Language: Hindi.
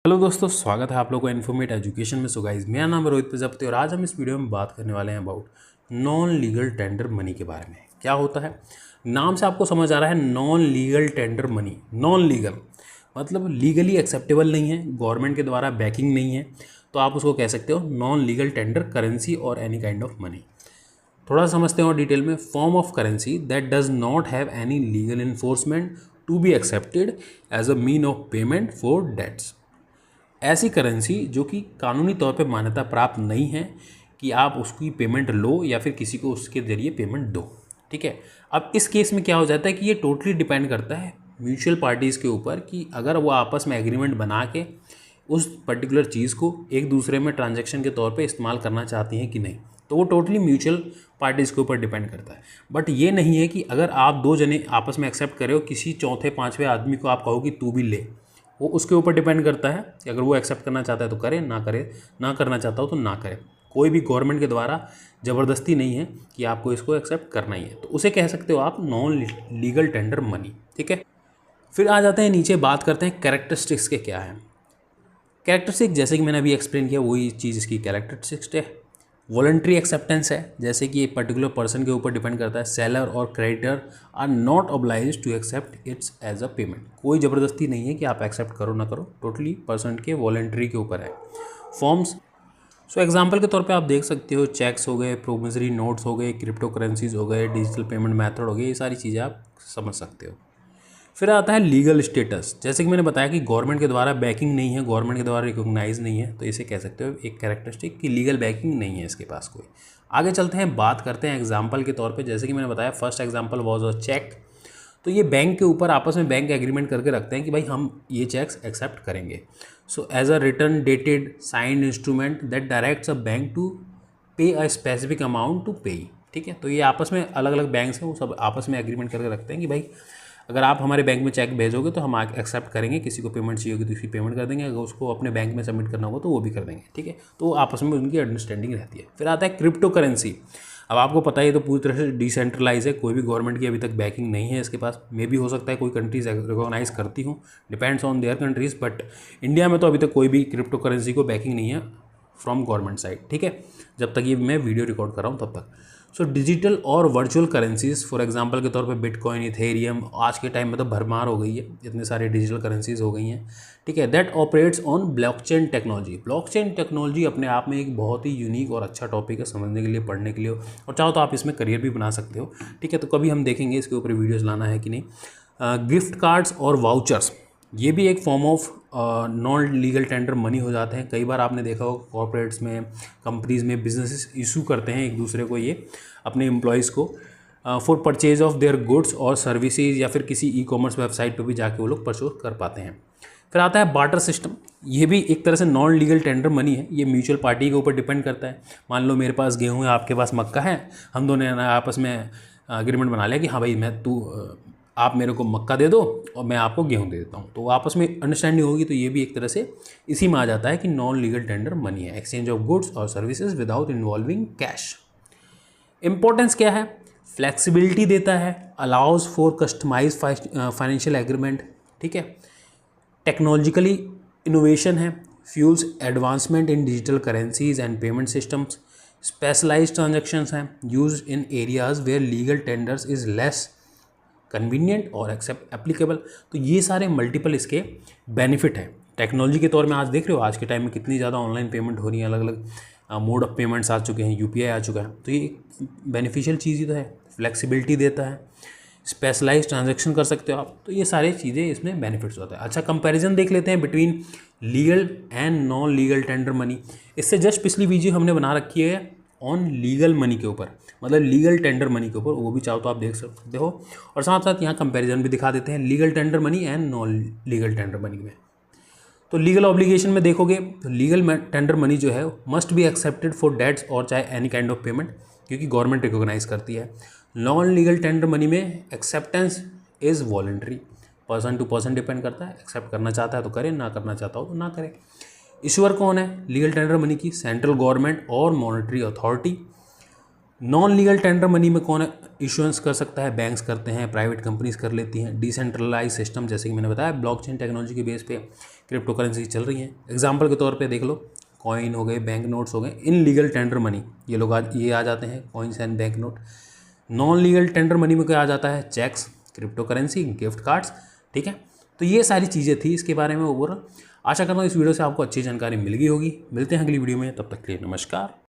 हेलो दोस्तों, स्वागत है आप लोगों को इन्फॉर्मेट एजुकेशन में। सो गाइस, मेरा नाम है रोहित प्रजापति और आज हम इस वीडियो में बात करने वाले हैं about non legal tender money के बारे में। क्या होता है, नाम से आपको समझ आ रहा है non legal tender money. Non legal मतलब लीगली एक्सेप्टेबल नहीं है, गवर्नमेंट के द्वारा बैकिंग नहीं है, तो आप उसको कह सकते हो नॉन लीगल टेंडर करेंसी और एनी काइंड ऑफ मनी। थोड़ा समझते हैं और डिटेल में। Form of currency that does not have any legal enforcement to be accepted as a mean of payment for debts. ऐसी करेंसी जो कि कानूनी तौर पे मान्यता प्राप्त नहीं है कि आप उसकी पेमेंट लो या फिर किसी को उसके ज़रिए पेमेंट दो। ठीक है, अब इस केस में क्या हो जाता है कि ये टोटली डिपेंड करता है म्यूचुअल पार्टीज़ के ऊपर कि अगर वो आपस में एग्रीमेंट बना के उस पर्टिकुलर चीज़ को एक दूसरे में ट्रांजैक्शन के तौर पे इस्तेमाल करना चाहती हैं कि नहीं, तो वो टोटली म्यूचुअल पार्टीज़ के ऊपर डिपेंड करता है। बट ये नहीं है कि अगर आप दो जने आपस में एक्सेप्ट करे हो, किसी चौथे पाँचवें आदमी को आप कहो कि तू भी ले, वो उसके ऊपर डिपेंड करता है कि अगर वो एक्सेप्ट करना चाहता है तो करे, ना करना चाहता हो तो ना करे। कोई भी गवर्नमेंट के द्वारा ज़बरदस्ती नहीं है कि आपको इसको एक्सेप्ट करना ही है, तो उसे कह सकते हो आप नॉन लीगल टेंडर मनी। ठीक है, फिर आ जाते हैं नीचे, बात करते हैं कैरेक्टरिस्टिक्स के क्या है। कैरेक्टरिस्टिक जैसे कि मैंने अभी एक्सप्लेन किया वही चीज़ इसकी कैरेक्टरिस्टिक्स है। वॉलंटरी एक्सेप्टेंस है, जैसे कि एक पर्टिकुलर पर्सन के ऊपर डिपेंड करता है। सेलर और creditor are not obliged to accept its as a payment. कोई ज़बरदस्ती नहीं है कि आप एक्सेप्ट करो ना करो, टोटली पर्सन के वॉलंटरी के ऊपर है। फॉर्म्स, सो एग्जांपल के तौर पे आप देख सकते हो, चेक्स हो गए, प्रोमिसरी नोट्स हो गए, क्रिप्टो करेंसीज हो गए, डिजिटल पेमेंट मेथड हो गए, ये सारी चीज़ें आप समझ सकते हो। फिर आता है लीगल स्टेटस। जैसे कि मैंने बताया कि गवर्नमेंट के द्वारा बैकिंग नहीं है, गवर्नमेंट के द्वारा रिकॉग्नाइज नहीं है, तो इसे कह सकते हो एक कैरेक्टरिस्टिक कि लीगल बैकिंग नहीं है इसके पास कोई। आगे चलते हैं, बात करते हैं एग्जाम्पल के तौर पे। जैसे कि मैंने बताया first example was a cheque, तो ये बैंक के ऊपर आपस में बैंक एग्रीमेंट करके रखते हैं कि भाई हम ये चेक्स एक्सेप्ट करेंगे। So as a return dated signed instrument that directs a bank to pay a specific amount to पे। ठीक है, तो ये आपस में अलग अलग बैंक्स हैं, वो सब आपस में एग्रीमेंट करके रखते हैं कि भाई अगर आप हमारे बैंक में चेक भेजोगे तो हम एक्सेप्ट करेंगे, किसी को पेमेंट चाहिए होगी तो उसकी पेमेंट कर देंगे, अगर उसको अपने बैंक में सबमिट करना होगा तो वो भी कर देंगे। ठीक है, तो आपस में उनकी अंडरस्टैंडिंग रहती है। फिर आता है क्रिप्टो करेंसी। अब आपको पता है ये तो पूरी तरह से डिसेंट्रलाइज है, कोई भी गवर्नमेंट की अभी तक बैकिंग नहीं है इसके पास। मे भी हो सकता है कोई कंट्रीज रिकॉग्नाइज करती हूँ, depends on their countries, but India में तो अभी तक कोई भी क्रिप्टो करेंसी को बैकिंग नहीं है फ्रॉम गवर्नमेंट साइड। ठीक है, जब तक ये मैं वीडियो रिकॉर्ड कर रहा हूँ तब तक। सो डिजिटल और वर्चुअल करेंसीज, फॉर एग्जांपल के तौर पे बिटकॉइन, इथेरियम, आज के टाइम में तो भरमार हो गई है, इतने सारे डिजिटल करेंसीज हो गई हैं। ठीक है, that operates on blockchain technology. Blockchain technology अपने आप में एक बहुत ही यूनिक और अच्छा टॉपिक है समझने के लिए, पढ़ने के लिए, और चाहो तो आप इसमें करियर भी बना सकते हो। ठीक है, तो कभी हम देखेंगे इसके ऊपर वीडियोज़ लाना है कि नहीं। गिफ्ट कार्ड्स और वाउचर्स, ये भी एक form of non legal tender money हो जाते हैं। कई बार आपने देखा हो कॉर्पोरेट्स में, कंपनीज़ में बिजनेसेस इशू करते हैं एक दूसरे को ये अपने एम्प्लॉयज़ को for purchase of their goods और सर्विसेज, या फिर किसी ई कॉमर्स वेबसाइट पर भी जाके वो लोग परचेज कर पाते हैं। फिर आता है बार्टर सिस्टम। ये भी एक तरह से नॉन लीगल टेंडर मनी है, ये म्यूचुअल पार्टी के ऊपर डिपेंड करता है। मान लो मेरे पास गेहूँ है, आपके पास मक्का है, हम दोनों ने आपस में एग्रीमेंट बना लिया कि हाँ भाई आप मेरे को मक्का दे दो और मैं आपको गेहूँ दे देता हूँ, तो आपस में अंडरस्टैंडिंग होगी, तो ये भी एक तरह से इसी में आ जाता है कि नॉन लीगल टेंडर मनी है। एक्सचेंज ऑफ गुड्स और services without involving cash. Importance क्या है, फ्लेक्सिबिलिटी देता है, allows for customise financial agreement. ठीक है, टेक्नोलॉजिकली इनोवेशन है, fuels advancement in digital currencies and payment systems. Specialised transactions हैं, use in areas where legal tenders is less convenient और एक्सेप्ट एप्लीकेबल। तो ये सारे मल्टीपल इसके बेनिफिट हैं। टेक्नोलॉजी के तौर में आज देख रहे हो, आज के टाइम में कितनी ज़्यादा ऑनलाइन पेमेंट हो रही है, अलग अलग मोड ऑफ पेमेंट्स आ चुके हैं, यूपीआई आ चुका है, तो ये एक बेनिफिशियल चीज़ ही तो है। फ्लेक्सिबिलिटी देता है, स्पेशलाइज ट्रांजैक्शन कर सकते हो आप, तो ये सारी चीज़ें इसमें बेनिफिट्स होता है। अच्छा, कंपैरिजन देख लेते हैं between legal and non legal tender money. इससे जस्ट पिछली वीडियो हमने बना रखी है ऑन लीगल मनी के ऊपर, मतलब लीगल टेंडर मनी के ऊपर, वो भी चाहो तो आप देख सकते हो, और साथ साथ यहाँ कंपैरिजन भी दिखा देते हैं legal tender money and non legal tender money में। तो लीगल ऑब्लिगेशन में देखोगे तो लीगल टेंडर मनी जो है must be accepted for debts और चाहे एनी काइंड ऑफ पेमेंट, क्योंकि गवर्नमेंट रिकॉग्नाइज करती है। नॉन लीगल टेंडर मनी में acceptance is voluntary, person to person depend करता है, एक्सेप्ट करना चाहता है तो करे, ना करना चाहता हो तो ना करे। इशूअर कौन है लीगल टेंडर मनी की, सेंट्रल गवर्नमेंट और monetary authority. Non legal tender money में कौन इशुएंस कर सकता है, बैंक्स करते हैं, प्राइवेट कंपनीज कर लेती हैं। डिसेंट्रलाइज सिस्टम, जैसे कि मैंने बताया ब्लॉकचेन टेक्नोलॉजी के बेस पे क्रिप्टो करेंसी चल रही हैं। एग्जाम्पल के तौर पे देख लो, कॉइन हो गए, बैंक नोट्स हो गए, इन लीगल टेंडर मनी ये लोग ये आ जाते हैं, coins and bank note. Non legal tender money में क्या आ जाता है, cheques, crypto currency, gift cards, ठीक है। तो ये सारी चीज़ें थी इसके बारे में ओवरऑल। आशा करता हूँ इस वीडियो से आपको अच्छी जानकारी मिल गई होगी। मिलते हैं अगली वीडियो में, तब तक के लिए नमस्कार।